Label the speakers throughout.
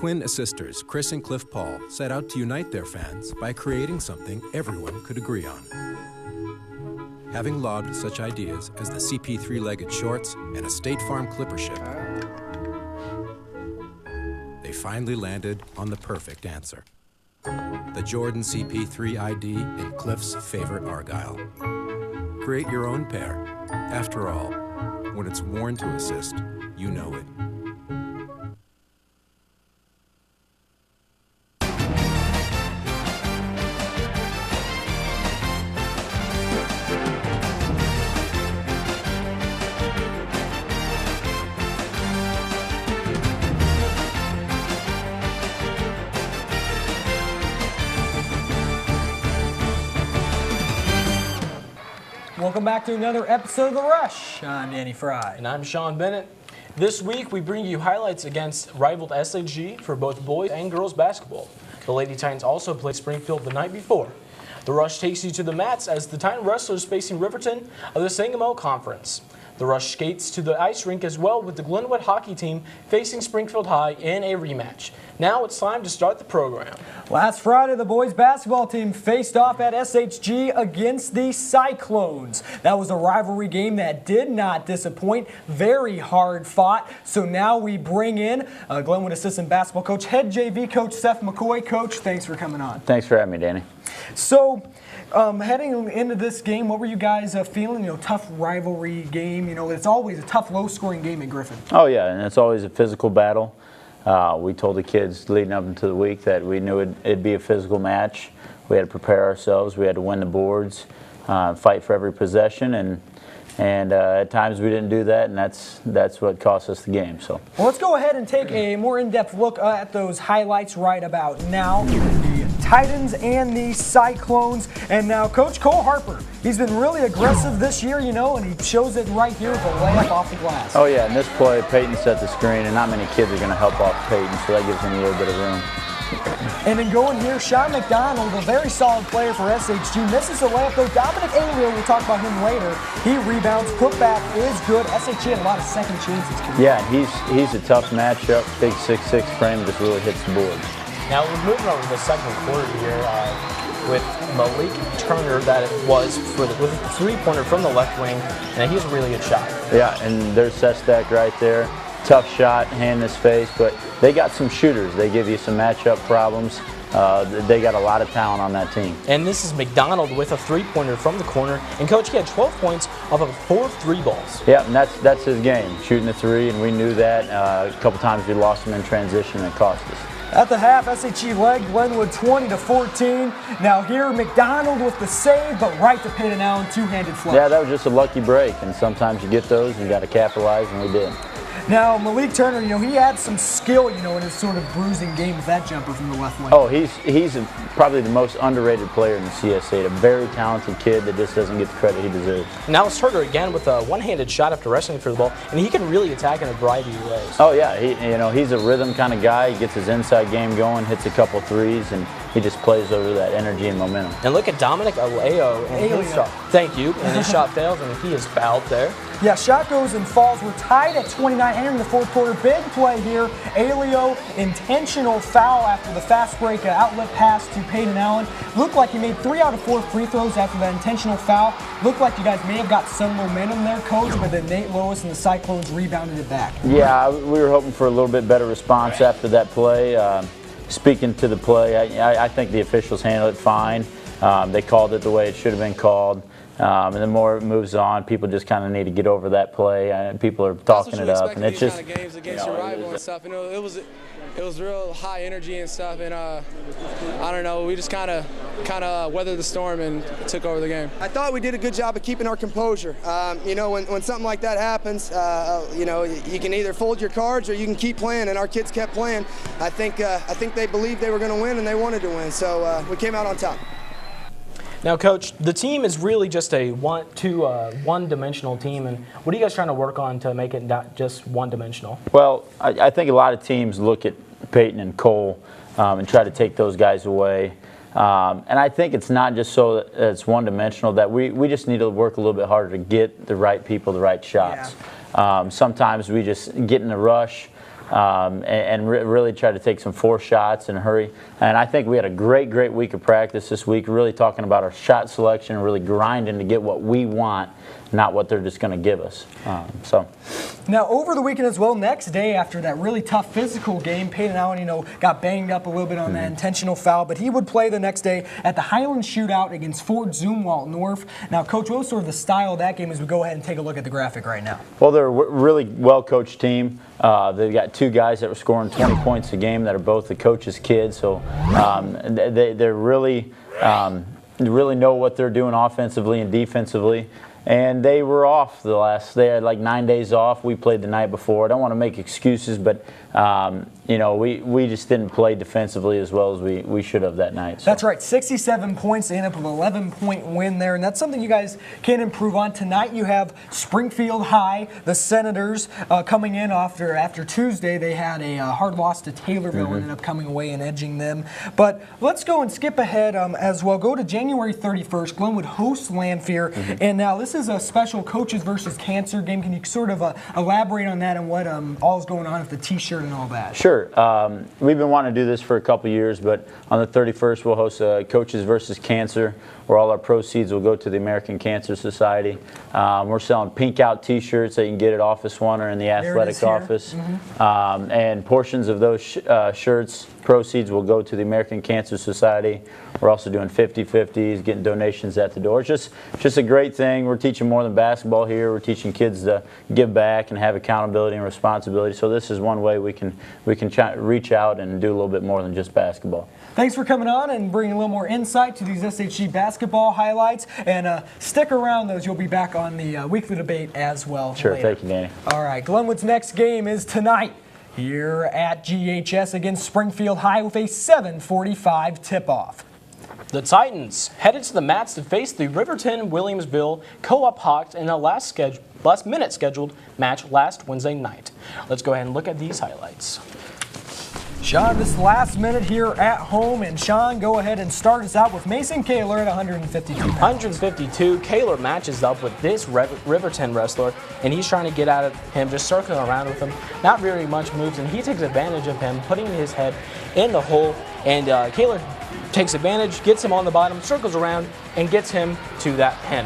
Speaker 1: twin assisters Chris and Cliff Paul set out to unite their fans by creating something everyone could agree on. Having lobbed such ideas as the CP three-legged shorts and a State Farm clipper ship, they finally landed on the perfect answer. The Jordan CP3 ID in Cliff's favorite Argyle. Create your own pair. After all, when it's worn to assist, you know it.
Speaker 2: Welcome back to another episode of The Rush. I'm Danny Fry.
Speaker 3: And I'm Sean Bennett. This week we bring you highlights against rivaled SHG for both boys and girls basketball. The Lady Titans also played Springfield the night before. The Rush takes you to the mats as the Titan Wrestlers facing Riverton of the Sangamo Conference. The Rush skates to the ice rink as well with the Glenwood hockey team facing Springfield High in a rematch. Now it's time to start the program.
Speaker 2: Last Friday, the boys basketball team faced off at SHG against the Cyclones. That was a rivalry game that did not disappoint, very hard fought. So now we bring in Glenwood assistant basketball coach, head JV coach Seth McCoy. Coach, thanks for coming on.
Speaker 4: Thanks for having me, Danny.
Speaker 2: So, heading into this game, what were you guys feeling? Tough rivalry game. It's always a tough, low-scoring game in Griffin.
Speaker 4: Oh, yeah, and it's always a physical battle. We told the kids leading up into the week that we knew it'd be a physical match. We had to prepare ourselves. We had to win the boards, fight for every possession, and at times we didn't do that, and that's what cost us the game. So,
Speaker 2: well, let's go ahead and take a more in-depth look at those highlights right about now. The Titans and the Cyclones, and now Coach Cole Harper. He's been really aggressive this year, and he shows it right here with a layup off the glass.
Speaker 4: Oh yeah, in this play, Peyton set the screen, and not many kids are going to help off Peyton, so that gives him a little bit of room.
Speaker 2: And then going here, Sean McDonald, a very solid player for SHG, misses a layup, though Dominic Alio, we'll talk about him later. He rebounds, putback is good. SHG had a lot of second chances.
Speaker 4: Yeah, he's a tough matchup. Big 6'6" frame, just really hits the board.
Speaker 3: Now we're moving over to the second quarter here with Malik Turner, that it was with a three-pointer from the left wing, and he's a really good shot.
Speaker 4: Yeah, and there's Sestak right there. Tough shot, hand in his face, but they got some shooters. They give you some matchup problems. They got a lot of talent on that team.
Speaker 3: And this is McDonald with a three-pointer from the corner. And, Coach, he had 12 points off of 4 3 balls.
Speaker 4: Yeah, and that's his game, shooting the three, and we knew that. A couple times we lost him in transition and it cost us.
Speaker 2: At the half, SHG led Glenwood 20-14. Now here, McDonald with the save, but right to Peyton Allen, two-handed flush.
Speaker 4: Yeah, that was just a lucky break, and sometimes you get those and you got to capitalize, and we did.
Speaker 2: Now, Malik Turner, he had some skill, in his sort of bruising game with that jumper from the left wing.
Speaker 4: Oh, he's probably the most underrated player in the CS8, a very talented kid that just doesn't get the credit he deserves.
Speaker 3: Now it's Turner again with a one-handed shot after wrestling for the ball, and he can really attack in a variety of ways.
Speaker 4: Oh yeah, he's a rhythm kind of guy. He gets his inside game going, hits a couple threes, and he just plays over that energy and momentum.
Speaker 3: And look at Dominic Aleo and his shot. Thank you. And his shot fails, and he is fouled there.
Speaker 2: Yeah, shot goes and falls. We're tied at 29 in the fourth quarter. Big play here. Aleo, intentional foul after the fast break outlet pass to Peyton Allen. Looked like he made 3 out of 4 free throws after that intentional foul. Looked like you guys may have got some momentum there, Coach, but then Nate Lois and the Cyclones rebounded it back.
Speaker 4: Yeah, we were hoping for a little bit better response after that play. Speaking to the play, I think the officials handled it fine. They called it the way it should have been called. And the more it moves on, people just kind of need to get over that play. People are talking it up, and it's just
Speaker 5: kind of games against your rival and stuff. It was real high energy and stuff, and I don't know. We just kind of weathered the storm and took over the game.
Speaker 6: I thought we did a good job of keeping our composure. When something like that happens, you can either fold your cards or you can keep playing, and our kids kept playing. I think they believed they were going to win, and they wanted to win, so we came out on top.
Speaker 3: Now, Coach, the team is really just a one-dimensional team, and what are you guys trying to work on to make it not just one-dimensional?
Speaker 4: Well, I think a lot of teams look at Peyton and Cole and try to take those guys away. And I think it's not just so that it's one-dimensional, that we just need to work a little bit harder to get the right people the right shots. Yeah. Sometimes we just get in a rush. and really try to take some forced shots and hurry. And I think we had a great week of practice this week, really talking about our shot selection, really grinding to get what we want, not what they're just going to give us.
Speaker 2: Now, over the weekend as well, next day after that really tough physical game, Peyton Allen, got banged up a little bit on that intentional foul, but he would play the next day at the Highland Shootout against Fort Zumwalt North. Now, Coach, what was sort of the style of that game as we go ahead and take a look at the graphic right now?
Speaker 4: Well, they're a really well-coached team. They've got 2 guys that were scoring 20 points a game that are both the coach's kids, so they're really know what they're doing offensively and defensively. And they were off they had like 9 days off. We played the night before. I don't want to make excuses, but we just didn't play defensively as well as we should have that night. So.
Speaker 2: That's right, 67 points to end up with an 11-point win there, and that's something you guys can improve on. Tonight you have Springfield High, the Senators, coming in after Tuesday. They had a hard loss to Taylorville, ended up coming away and edging them. But let's go and skip ahead as well. Go to January 31st. Glenwood hosts Lanphier, and now this is a special coaches versus cancer game. Can you sort of elaborate on that and what all is going on with the T-shirt and all that?
Speaker 4: Sure. We've been wanting to do this for a couple years, but on the 31st we'll host Coaches versus Cancer, where all our proceeds will go to the American Cancer Society. We're selling pink out T-shirts that you can get at Office One or in the athletic office. And portions of those shirts proceeds will go to the American Cancer Society. We're also doing 50-50s, getting donations at the door. It's just a great thing. We're teaching more than basketball here. We're teaching kids to give back and have accountability and responsibility. So this is one way we can reach out and do a little bit more than just basketball.
Speaker 2: Thanks for coming on and bringing a little more insight to these SHG basketball highlights. And stick around, those. You'll be back on the weekly debate as well.
Speaker 4: Sure,
Speaker 2: later.
Speaker 4: Thank you, Danny.
Speaker 2: All right, Glenwood's next game is tonight here at GHS against Springfield High with a 7:45 tip-off.
Speaker 3: The Titans headed to the mats to face the Riverton-Williamsville Co-op Hawks in a last-minute scheduled match last Wednesday night. Let's go ahead and look at these highlights.
Speaker 2: Sean, this last minute here at home, and Sean, go ahead and start us out with Mason Kaler at 152 pounds.
Speaker 3: 152, Kaler matches up with this Riverton wrestler, and he's trying to get out of him, just circling around with him. Not very much moves, and he takes advantage of him, putting his head in the hole, and Kaler takes advantage, gets him on the bottom, circles around, and gets him to that pin.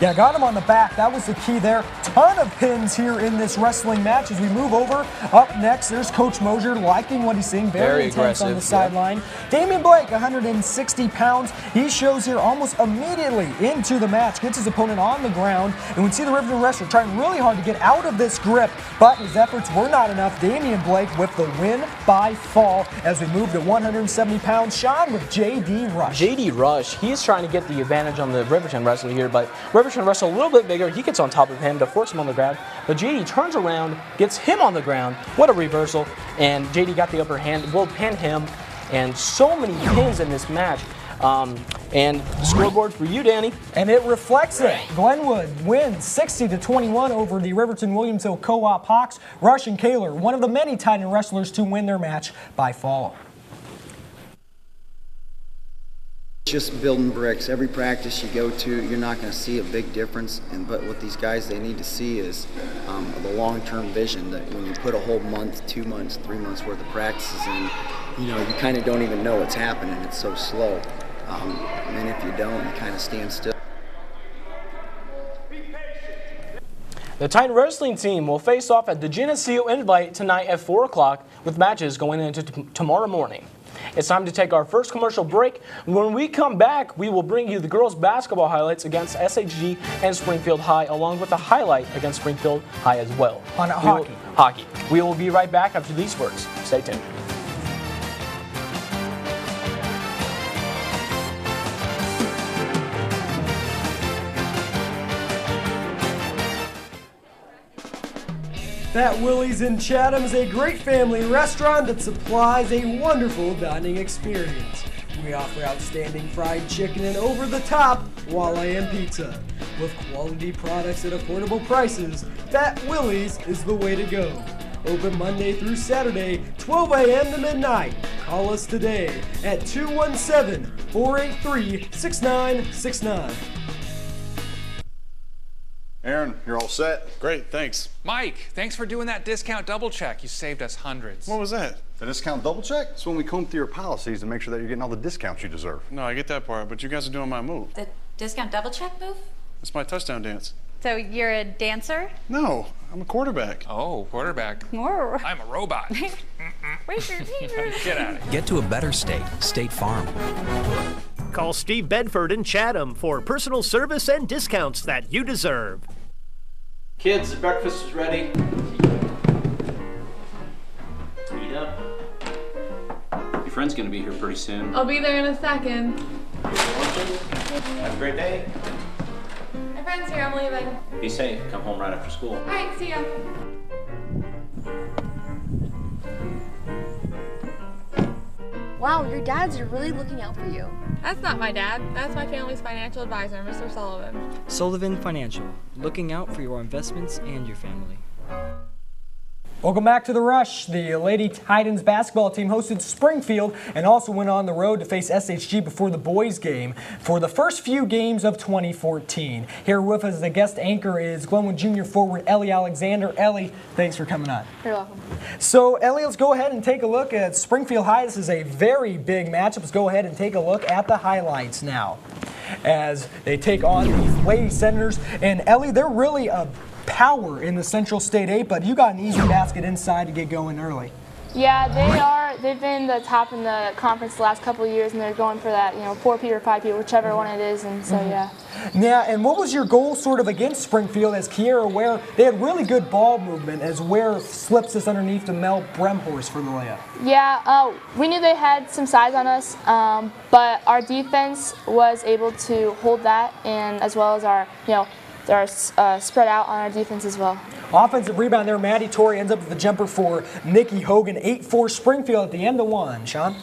Speaker 2: Yeah, got him on the back. That was the key there. Ton of pins here in this wrestling match. As we move over, up next, there's Coach Mosier liking what he's seeing. Very intense on the sideline. Damian Blake, 160 pounds. He shows here almost immediately into the match. Gets his opponent on the ground. And we see the Riverton wrestler trying really hard to get out of this grip. But his efforts were not enough. Damian Blake with the win by fall as we move to 170 pounds. Sean with J.D. Rush.
Speaker 3: J.D. Rush, he's trying to get the advantage on the Riverton wrestler here, but Riverton wrestle a little bit bigger. He gets on top of him to force him on the ground, but JD turns around, gets him on the ground. What a reversal, and JD got the upper hand, will pin him, and so many pins in this match. And the scoreboard for you, Danny.
Speaker 2: And it reflects it. Glenwood wins 60-21 over the Riverton-Williamsville Co-op Hawks. Rush and Kaler, one of the many Titan wrestlers to win their match by fall.
Speaker 7: Just building bricks. Every practice you go to, you're not going to see a big difference. But what these guys, they need to see is the long-term vision, that when you put a whole month, 2 months, 3 months worth of practices in, you kind of don't even know what's happening. It's so slow. And if you don't, you kind of stand still.
Speaker 3: The Titan wrestling team will face off at the Geneseo Invite tonight at 4 o'clock with matches going into tomorrow morning. It's time to take our first commercial break. When we come back, we will bring you the girls' basketball highlights against SHG and Springfield High, along with a highlight against Springfield High as well.
Speaker 2: On hockey.
Speaker 3: Hockey. We will be right back after these words. Stay tuned.
Speaker 2: Fat Willie's in Chatham is a great family restaurant that supplies a wonderful dining experience. We offer outstanding fried chicken and over-the-top walleye pizza. With quality products at affordable prices, Fat Willie's is the way to go. Open Monday through Saturday, 12 a.m. to midnight. Call us today at 217-483-6969.
Speaker 8: Aaron, you're all set.
Speaker 9: Great, thanks.
Speaker 10: Mike, thanks for doing that discount double check. You saved us hundreds.
Speaker 9: What was that?
Speaker 8: The discount double check? It's when we comb through your policies to make sure that you're getting all the discounts you deserve.
Speaker 9: No, I get that part, but you guys are doing my move.
Speaker 11: The discount double check move?
Speaker 9: It's my touchdown dance.
Speaker 11: So you're a dancer?
Speaker 9: No, I'm a quarterback.
Speaker 10: Oh, quarterback.
Speaker 11: More.
Speaker 10: I'm a robot. Get out of here.
Speaker 12: Get to a better state, State Farm.
Speaker 13: Call Steve Bedford in Chatham for personal service and discounts that you deserve.
Speaker 14: Kids, breakfast is ready. Eat up. Your friend's gonna be here pretty soon.
Speaker 15: I'll be there in a second.
Speaker 14: Have a great day.
Speaker 15: My friend's here, I'm leaving.
Speaker 14: Be safe. Come home right after school.
Speaker 15: All right, see ya.
Speaker 16: Wow, your dads are really looking out for you.
Speaker 15: That's not my dad. That's my family's financial advisor, Mr. Sullivan.
Speaker 17: Sullivan Financial, looking out for your investments and your family.
Speaker 2: Welcome back to The Rush. The Lady Titans basketball team hosted Springfield and also went on the road to face SHG before the boys game for the first few games of 2014. Here with us as the guest anchor is Glenwood Junior forward Ellie Alexander. Ellie, thanks for coming on.
Speaker 16: You're welcome.
Speaker 2: So, Ellie, let's go ahead and take a look at Springfield High. This is a very big matchup. Let's go ahead and take a look at the highlights now as they take on these Lady Senators. And, Ellie, they're really a power in the Central State 8, but you got an easy basket inside to get going early.
Speaker 18: Yeah, they are. They've been the top in the conference the last couple of years, and they're going for that, 4P or 5P, whichever one it is, and so yeah.
Speaker 2: Yeah, and what was your goal sort of against Springfield as Kiera Ware? They had really good ball movement as Ware slips this underneath to Mel Bremhorst for the layup.
Speaker 18: Yeah, we knew they had some size on us, but our defense was able to hold that, and as well as our, they're spread out on our defense as well.
Speaker 2: Offensive rebound there. Maddie Torrey ends up with the jumper for Nikki Hogan. 8-4 Springfield at the end of one. Sean?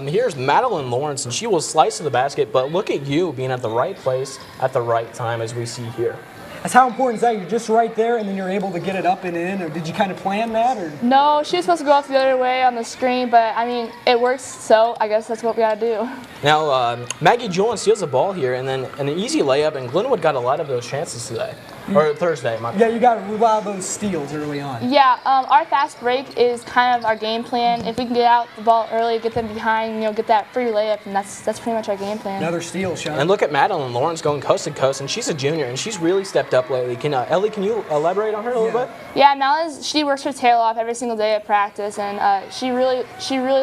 Speaker 3: Here's Madeline Lawrence, and she will slice to the basket, but look at you being at the right place at the right time as we see here.
Speaker 2: That's how important is that? You're just right there, and then you're able to get it up and in, or did you kind of plan that? Or?
Speaker 18: No, she was supposed to go off the other way on the screen, but, I mean, it works, so I guess that's what we got to do.
Speaker 3: Now, Maggie Julian steals the ball here, and then an easy layup, and Glenwood got a lot of those chances today. Or Thursday,
Speaker 2: Yeah, you got to rule out those steals early on.
Speaker 18: Yeah, our fast break is kind of our game plan. If we can get out the ball early, get them behind, get that free layup, and that's pretty much our game plan.
Speaker 2: Another steal, Sean.
Speaker 3: And look at Madeline Lawrence going coast to coast, and she's a junior, and she's really stepped up lately. Ellie, can you elaborate on her a little bit?
Speaker 18: Yeah, Madeline, she works her tail off every single day at practice, and she really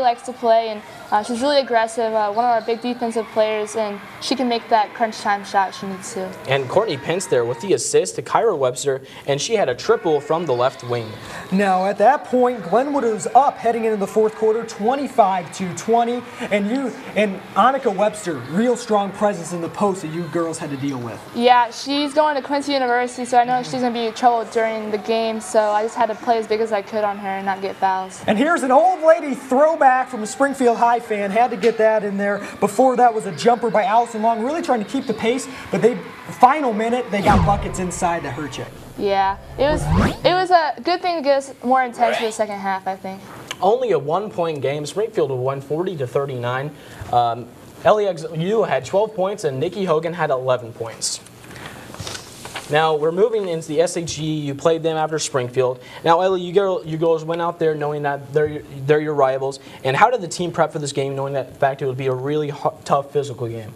Speaker 18: likes to play, and she's really aggressive, one of our big defensive players, and she can make that crunch time shot she needs to. And
Speaker 3: Courtney Pence there with the assist to Kyra Webster, and she had a triple from the left wing.
Speaker 2: Now, at that point, Glenwood was up heading into the fourth quarter, 25-20, and Annika Webster, real strong presence in the post that you girls had to deal with.
Speaker 18: Yeah, she's going to Quincy University, so I know she's going to be in trouble during the game, so I just had to play as big as I could on her and not get fouls.
Speaker 2: And here's an old lady throwback from a Springfield High fan. Had to get that in there. Before that was a jumper by Allison Long, really trying to keep the pace, but final minute, they got buckets inside that hurt you.
Speaker 18: Yeah, it was a good thing to get us more intense for the second half, I think.
Speaker 3: Only a one-point game. Springfield won 40-39. Ellie, you had 12 points, and Nikki Hogan had 11 points. Now, we're moving into the SHG. You played them after Springfield. Now, Ellie, you girls went out there knowing that they're your rivals. And how did the team prep for this game, knowing that, in fact, it would be a really tough physical game?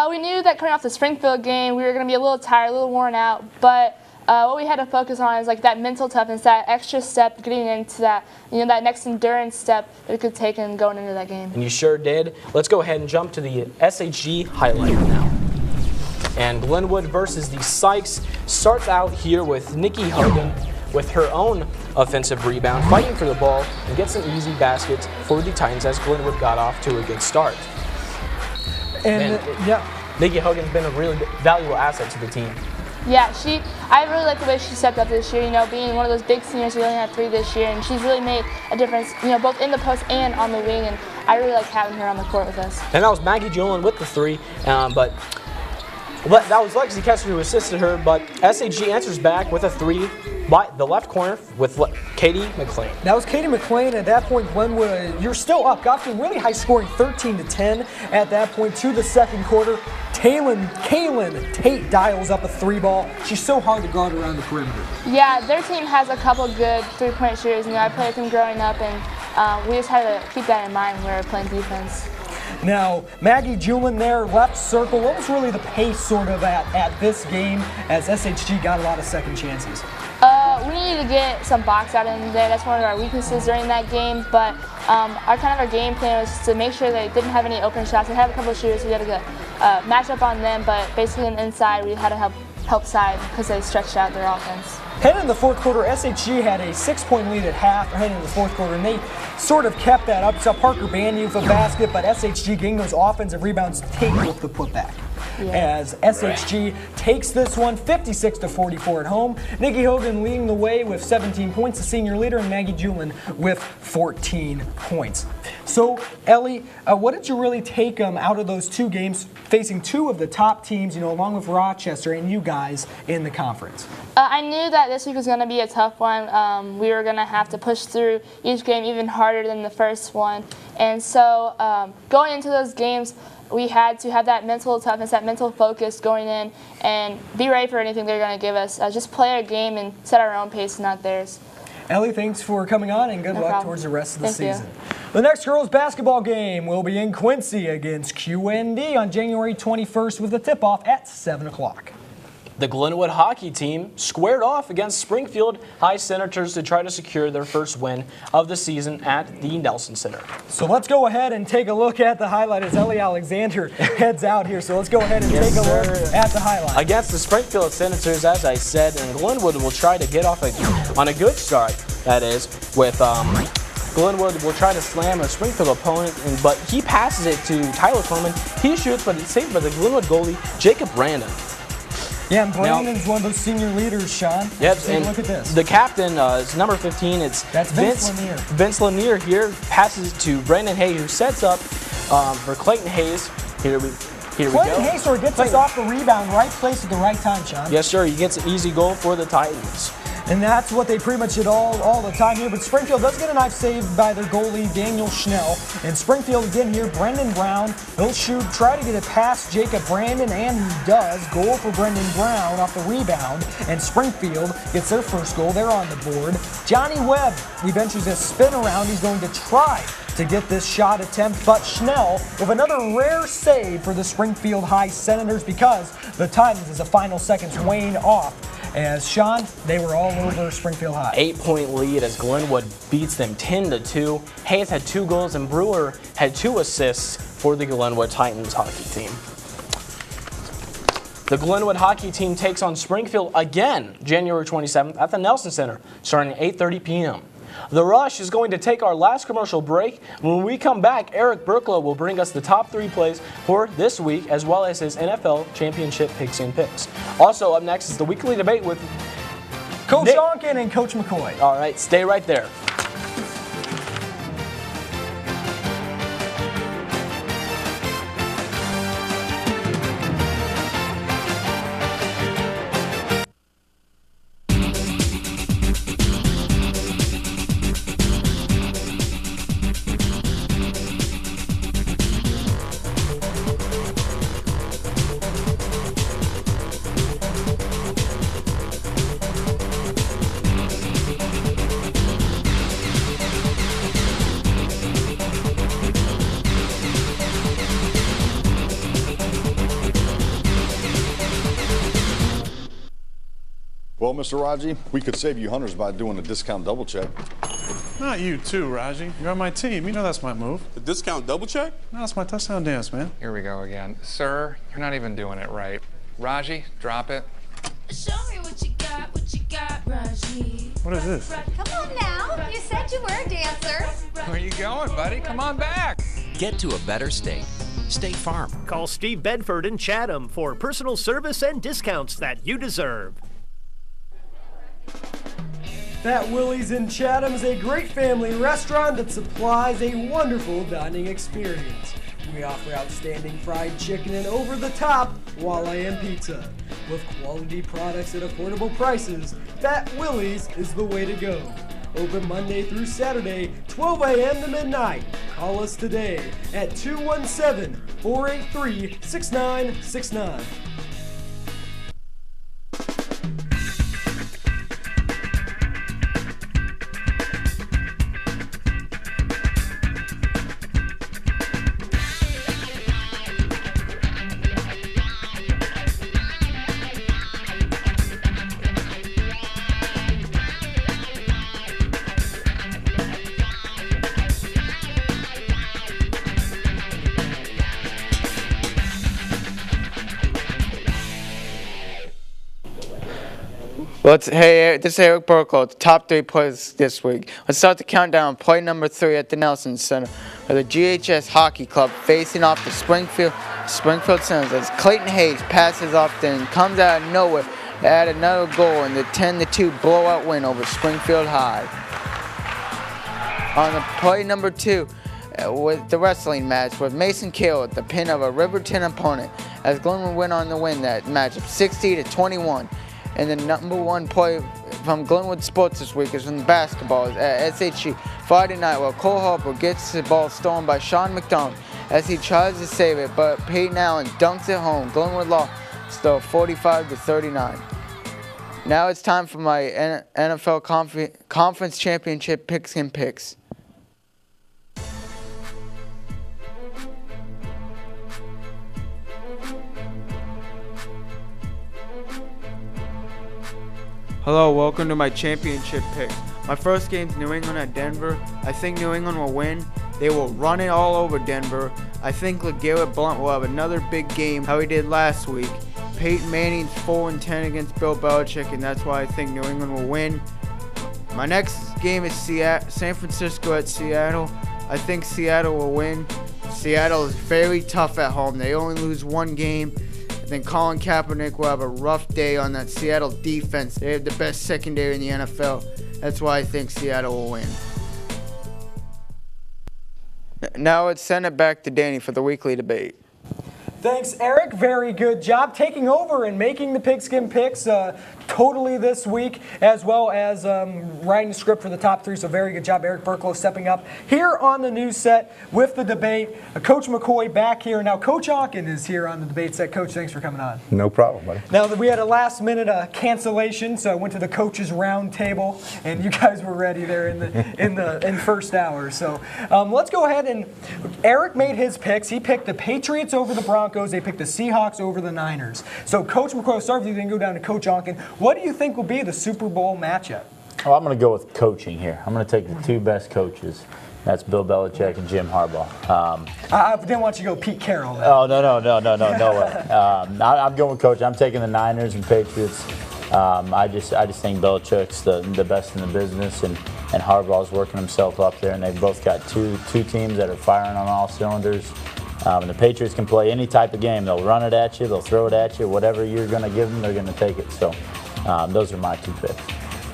Speaker 18: We knew that coming off the Springfield game, we were going to be a little tired, a little worn out. But what we had to focus on is like that mental toughness, that extra step, getting into that, that next endurance step that we could take in going into that game.
Speaker 3: And you sure did. Let's go ahead and jump to the SHG highlight now. And Glenwood versus the Sykes starts out here with Nikki Hogan with her own offensive rebound, fighting for the ball, and gets an easy basket for the Titans as Glenwood got off to a good start. Nikki Hogan's been a really valuable asset to the team.
Speaker 18: Yeah, I really like the way she stepped up this year, being one of those big seniors. We only had 3 this year, and she's really made a difference, both in the post and on the wing, and I really like having her on the court with us.
Speaker 3: And that was Maggie Julian with the 3, but that was Lexi Kessler who assisted her, but SHG answers back with a 3 by the left corner with Katie McLean.
Speaker 2: That was Katie McLean. At that point, Glenwood, you're still up. Got to really high scoring, 13-10 at that point to the second quarter. Kaylin Tate dials up a 3-ball. She's so hard to guard around the perimeter.
Speaker 18: Yeah, their team has a couple good three-point shooters. You know, I played with them growing up, and we just had to keep that in mind when we were playing defense.
Speaker 2: Now, Maggie Julin there, left circle. What was really the pace sort of at this game as SHG got a lot of second chances?
Speaker 18: We needed to get some box out in there. That's one of our weaknesses during that game. But our game plan was to make sure they didn't have any open shots. They had a couple of shooters, so we had to get match up on them. But basically on the inside, we had to help side because they stretched out their offense.
Speaker 2: Heading in the fourth quarter, SHG had a 6-point lead at half heading into the fourth quarter, and they sort of kept that up. Saw Parker Bandy with a basket, but SHG getting those offensive rebounds take with the putback. As SHG takes this one 56-44 at home. Nikki Hogan leading the way with 17 points, the senior leader, and Maggie Julin with 14 points. So, Ellie, what did you really take out of those two games, facing two of the top teams, you know, along with Rochester and you guys in the conference?
Speaker 18: I knew that this week was going to be a tough one. We were going to have to push through each game even harder than the first one. And so going into those games, we had to have that mental toughness, that mental focus going in and be ready for anything they're going to give us. Just play our game and set our own pace, not theirs.
Speaker 2: Ellie, thanks for coming on, and good luck towards the rest of the season.
Speaker 18: You.
Speaker 2: The next girls basketball game will be in Quincy against QND on January 21st with the tip-off at 7 o'clock.
Speaker 3: The Glenwood hockey team squared off against Springfield High Senators to try to secure their first win of the season at the Nelson Center.
Speaker 2: So let's go ahead and take a look at the highlight as Ellie Alexander heads out here. So let's go ahead and take a look at the highlight.
Speaker 3: Against the Springfield Senators, as I said, and Glenwood will try to get off on a good start, that is, with Glenwood will try to slam a Springfield opponent, but he passes it to Tyler Coleman. He shoots, but it's saved by the Glenwood goalie, Jacob Brandon.
Speaker 2: Yeah, and Brandon's one of those senior leaders, Sean.
Speaker 3: Yep,
Speaker 2: take a look at this.
Speaker 3: The captain is number 15.
Speaker 2: That's Vince Lanier.
Speaker 3: Vince Lanier here passes to Brandon Hay, who sets up for Clayton Hayes. Here we go.
Speaker 2: Clayton Hayes sort of gets us off the rebound, right place at the right time, Sean.
Speaker 3: Yes, sir. He gets an easy goal for the Titans.
Speaker 2: And that's what they pretty much did all the time here. But Springfield does get a knife saved by their goalie, Daniel Schnell. And Springfield again here, Brendan Brown. He'll shoot, try to get it past Jacob Brandon, and he does. Goal for Brendan Brown off the rebound. And Springfield gets their first goal. They're on the board. Johnny Webb, we ventures a spin around. He's going to try to get this shot attempt, but Schnell with another rare save for the Springfield High Senators because the Titans, as the final seconds wane off, as Sean, they were all over Springfield High.
Speaker 3: 8-point lead as Glenwood beats them 10-2. Hayes had 2 goals and Brewer had 2 assists for the Glenwood Titans hockey team. The Glenwood hockey team takes on Springfield again January 27th at the Nelson Center starting at 8:30 p.m. The Rush is going to take our last commercial break. When we come back, Eric Burklow will bring us the top 3 plays for this week, as well as his NFL Championship Picks and Picks. Also up next is the weekly debate with
Speaker 2: Coach Donkin and Coach McCoy.
Speaker 3: All right, stay right there.
Speaker 8: Well, Mr. Raji, we could save you hundreds by doing a discount double check.
Speaker 9: Not you too, Raji. You're on my team. You know that's my move.
Speaker 19: The discount double check?
Speaker 9: No, that's my touchdown dance, man.
Speaker 10: Here we go again. Sir, you're not even doing it right. Raji, drop it.
Speaker 20: Show me what you got, Raji.
Speaker 9: What is this?
Speaker 20: Come on now. You said you were a dancer.
Speaker 10: Where are you going, buddy? Come on back.
Speaker 12: Get to a better state. State Farm.
Speaker 13: Call Steve Bedford in Chatham for personal service and discounts that you deserve.
Speaker 2: That Willie's in Chatham is a great family restaurant that supplies a wonderful dining experience. We offer outstanding fried chicken and over-the-top Wall-I-Am pizza. With quality products at affordable prices, Fat Willie's is the way to go. Open Monday through Saturday, 12 a.m. to midnight. Call us today at 217-483-6969.
Speaker 19: Hey, this is Eric Burkle, the top 3 plays this week. Let's start the countdown. Play number 3 at the Nelson Center, where the GHS Hockey Club facing off the Springfield Senators as Clayton Hayes passes off there and comes out of nowhere to add another goal in the 10-2 blowout win over Springfield High. On the play number 2, with the wrestling match with Mason Cale at the pin of a Riverton opponent as Glenwood went on to win that matchup 60-21. And the number 1 play from Glenwood Sports this week is from basketball at SHG Friday night, where Cole Harper gets the ball stolen by Sean McDonald as he tries to save it, but Peyton Allen dunks it home. Glenwood lost still 45-39. Now it's time for my NFL Conference Championship Pigskin Picks.
Speaker 21: Hello, welcome to my championship pick. My first game's New England at Denver. I think New England will win. They will run it all over Denver. I think LeGarrette Blount will have another big game, how he did last week. Peyton Manning's 4-10 against Bill Belichick, and that's why I think New England will win. My next game is San Francisco at Seattle. I think Seattle will win. Seattle is very tough at home. They only lose 1 game. Then Colin Kaepernick will have a rough day on that Seattle defense. They have the best secondary in the NFL. That's why I think Seattle will win. Now let's send it back to Danny for the weekly debate.
Speaker 2: Thanks, Eric. Very good job taking over and making the Pigskin Picks totally this week, as well as writing the script for the top 3. So very good job, Eric Burklow, stepping up here on the news set with the debate. Coach McCoy back here. Now, Coach Onken is here on the debate set. Coach, thanks for coming on.
Speaker 22: No problem, buddy.
Speaker 2: Now, we had a last-minute cancellation, so I went to the coaches' round table, and you guys were ready there in first hour. So let's go ahead and Eric made his picks. He picked the Patriots over the Broncos. They picked the Seahawks over the Niners. So, Coach McCoy, I'll start with you, then go down to Coach Onken. What do you think will be the Super Bowl matchup?
Speaker 4: Well, I'm going to go with coaching here. I'm going to take the 2 best coaches. That's Bill Belichick and Jim Harbaugh.
Speaker 2: I didn't want you to go Pete Carroll. Then.
Speaker 4: Oh, no way. I'm going with coach. I'm taking the Niners and Patriots. I just think Belichick's the best in the business, and Harbaugh's working himself up there, and they've both got two teams that are firing on all cylinders. And the Patriots can play any type of game. They'll run it at you. They'll throw it at you. Whatever you're going to give them, they're going to take it. So those are my 2 picks.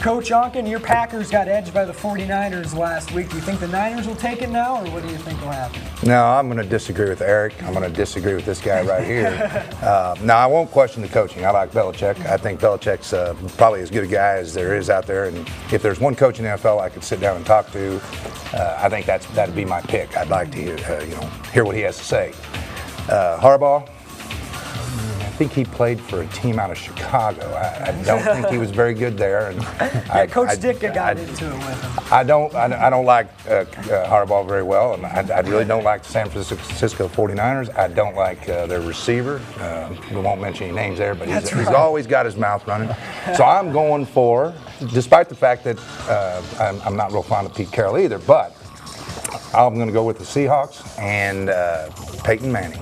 Speaker 2: Coach Onken, your Packers got edged by the 49ers last week. Do you think the Niners will take it now, or what do you think will happen?
Speaker 22: No, I'm going to disagree with Eric. I'm going to disagree with this guy right here. No, I won't question the coaching. I like Belichick. I think Belichick's probably as good a guy as there is out there. And if there's one coach in the NFL I could sit down and talk to, I think that'd be my pick. I'd like to hear what he has to say. Harbaugh, I think he played for a team out of Chicago. I don't think he was very good there. And
Speaker 2: Coach Ditka got into it with him.
Speaker 22: I don't like Harbaugh very well, and I really don't like the San Francisco 49ers. I don't like their receiver. We won't mention any names there, but he's always got his mouth running. So I'm going for, despite the fact that I'm not real fond of Pete Carroll either, but I'm going to go with the Seahawks and Peyton Manning.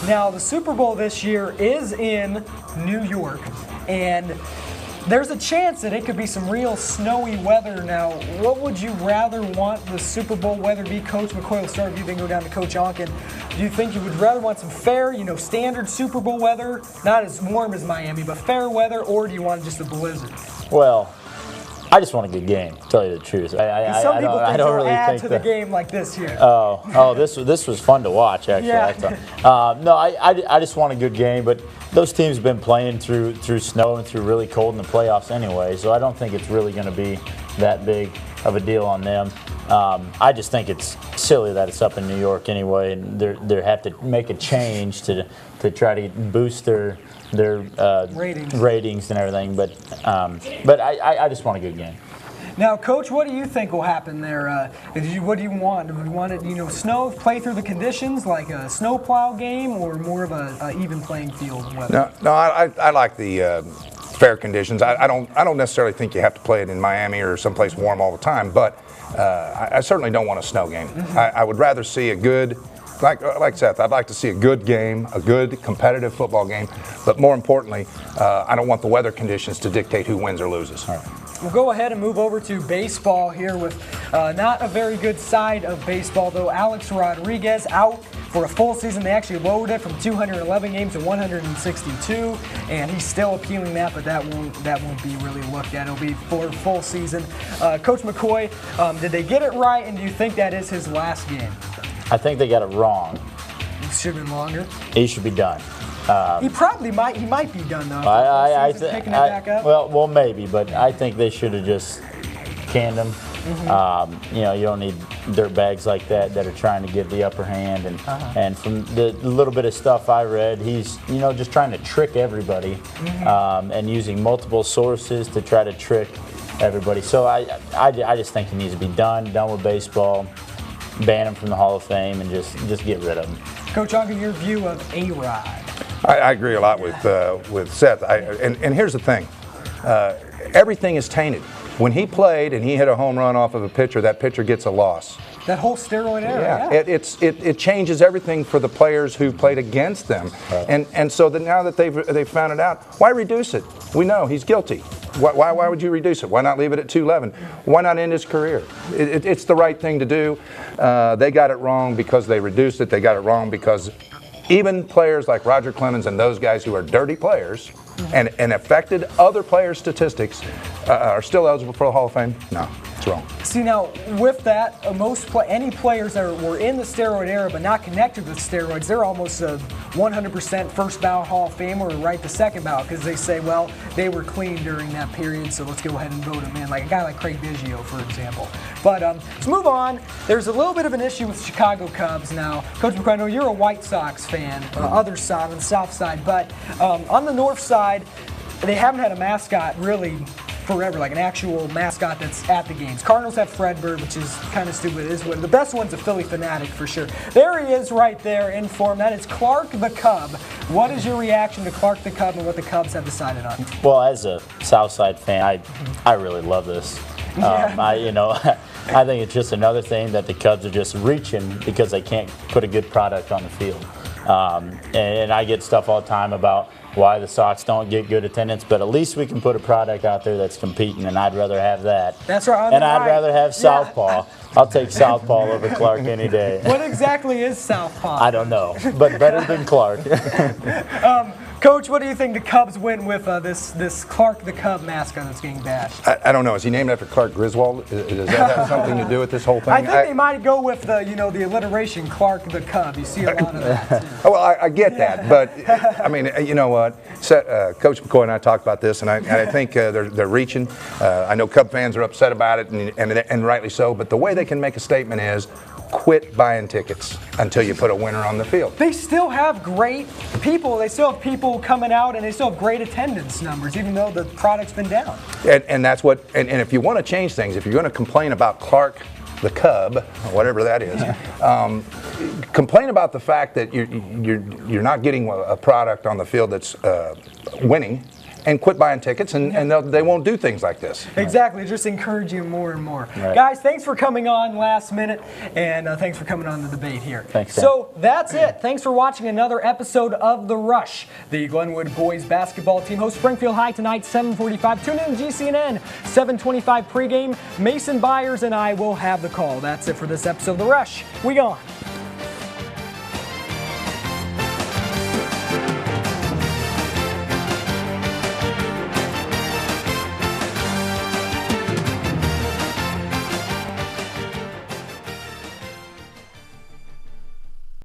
Speaker 2: Now, the Super Bowl this year is in New York, and there's a chance that it could be some real snowy weather. Now, what would you rather want the Super Bowl weather to be? Coach McCoy, will start with you, then go down to Coach Onken. Do you think you would rather want some fair, standard Super Bowl weather, not as warm as Miami, but fair weather, or do you want just a blizzard?
Speaker 4: Well, I just want a good game, to tell you the truth.
Speaker 2: Some people think
Speaker 4: don't
Speaker 2: they'll
Speaker 4: really
Speaker 2: add
Speaker 4: think
Speaker 2: to
Speaker 4: that,
Speaker 2: the game like this here.
Speaker 4: Oh, this was fun to watch, actually.
Speaker 2: Yeah.
Speaker 4: No, I just want a good game, but those teams have been playing through snow and through really cold in the playoffs anyway, so I don't think it's really going to be that big of a deal on them. I just think it's silly that it's up in New York anyway, and they have to make a change to try to boost their ratings and everything. But I just want a good game.
Speaker 2: Now, Coach, what do you think will happen there? What do you want? Do we want it, snow, play through the conditions like a snowplow game, or more of a even playing field weather?
Speaker 22: No, I like the fair conditions. I don't necessarily think you have to play it in Miami or someplace warm all the time, but I certainly don't want a snow game. I would rather see a good, like Seth, I'd like to see a good game, a good competitive football game, but more importantly, I don't want the weather conditions to dictate who wins or loses.
Speaker 2: We'll go ahead and move over to baseball here with not a very good side of baseball, though. Alex Rodriguez out for a full season. They actually lowered it from 211 games to 162, and he's still appealing that, but that won't be really looked at. It'll be for a full season. Coach McCoy, did they get it right, and do you think that is his last game?
Speaker 4: I think they got it wrong.
Speaker 2: It should have been longer.
Speaker 4: He should be done.
Speaker 2: He probably might. He might be done though. Picking it back up.
Speaker 4: Well, maybe, but I think they should have just canned him. You don't need dirt bags like that are trying to get the upper hand. And from the little bit of stuff I read, he's just trying to trick everybody and using multiple sources to try to trick everybody. So I just think he needs to be done with baseball. Ban him from the Hall of Fame and just get rid of him.
Speaker 2: Coach, I'll give your view of A-Rod.
Speaker 22: I agree a lot with Seth. And here's the thing. Everything is tainted. When he played and he hit a home run off of a pitcher, that pitcher gets a loss.
Speaker 2: That whole steroid era,
Speaker 22: it changes everything for the players who played against them. Right. And so now that they've found it out, why reduce it? We know he's guilty. Why would you reduce it? Why not leave it at 211? Why not end his career? It's the right thing to do. They got it wrong because they reduced it. They got it wrong because even players like Roger Clemens and those guys who are dirty players and affected other players' statistics are still eligible for the Hall of Fame? No, it's wrong.
Speaker 2: See, now, with that, any players that were in the steroid era but not connected with steroids, they're almost a 100% first ballot Hall of Famer or right to second ballot because they say, well, they were clean during that period, so let's go ahead and vote them in, like a guy like Craig Biggio, for example. But let's move on. There's a little bit of an issue with Chicago Cubs now. Coach McCoy, I know you're a White Sox fan, other side, on the south side, but on the north side, they haven't had a mascot really forever, like an actual mascot that's at the games. Cardinals have Fredbird, which is kind of stupid. It is what the best one's a Philly Fanatic for sure. There he is right there in form. That is Clark the Cub. What is your reaction to Clark the Cub and what the Cubs have decided on?
Speaker 4: Well, as a Southside fan, I really love this. I think it's just another thing that the Cubs are just reaching because they can't put a good product on the field. And I get stuff all the time about why the Sox don't get good attendance, but at least we can put a product out there that's competing, and I'd rather have that.
Speaker 2: That's right.
Speaker 4: And I'd rather have Southpaw. I'll take Southpaw over Clark any day.
Speaker 2: What exactly is Southpaw?
Speaker 4: I don't know, but better than Clark.
Speaker 2: Coach, what do you think the Cubs win with this Clark the Cub mascot that's getting bashed?
Speaker 22: I don't know. Is he named after Clark Griswold? Does that have something to do with this whole thing?
Speaker 2: I think they might go with the the alliteration Clark the Cub. You see a lot of that too.
Speaker 22: Well, I get that, but I mean, you know what? Coach McCoy and I talked about this, and I think they're reaching. I know Cub fans are upset about it, and rightly so. But the way they can make a statement is, quit buying tickets until you put a winner on the field.
Speaker 2: They still have great people. They still have people coming out, and they still have great attendance numbers, even though the product's been down.
Speaker 22: And that's what. And if you want to change things, if you're going to complain about Clark the Cub, or whatever that is, complain about the fact that you're not getting a product on the field that's winning. And quit buying tickets, and they won't do things like this.
Speaker 2: Exactly, just encourage you more and more.
Speaker 4: Right.
Speaker 2: Guys, thanks for coming on last minute, and thanks for coming on the debate here.
Speaker 4: Thanks, Sam.
Speaker 2: So that's it. Thanks for watching another episode of The Rush. The Glenwood boys basketball team hosts Springfield High tonight, 7:45. Tune in to GCNN, 7:25 pregame. Mason Byers and I will have the call. That's it for this episode of The Rush. We gone.